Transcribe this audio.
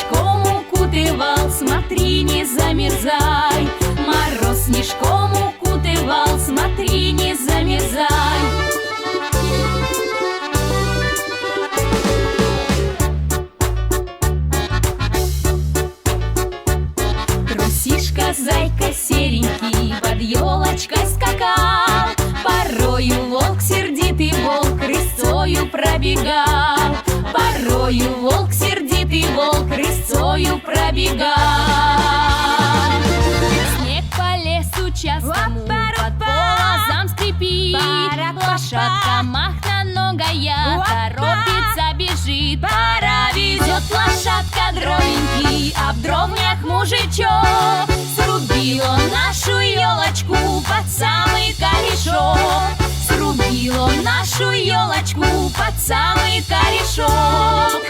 снежком укутывал, смотри, не замерзай. Мороз снежком укутывал, смотри, не замерзай. Трусишка, зайка серенький под елочкой скакал. Порою волк, сердитый волк, рысцою пробегал. Порою волк, сердитый волк, рысцою пробегал. Снег по лесу частому под полозам скрипит. Лошадка махноногая торопится, бежит. Пора везет лошадка дровенький, а в дровнях мужичок. Срубил он нашу елочку под самый корешок. Срубил он нашу елочку под самый корешок.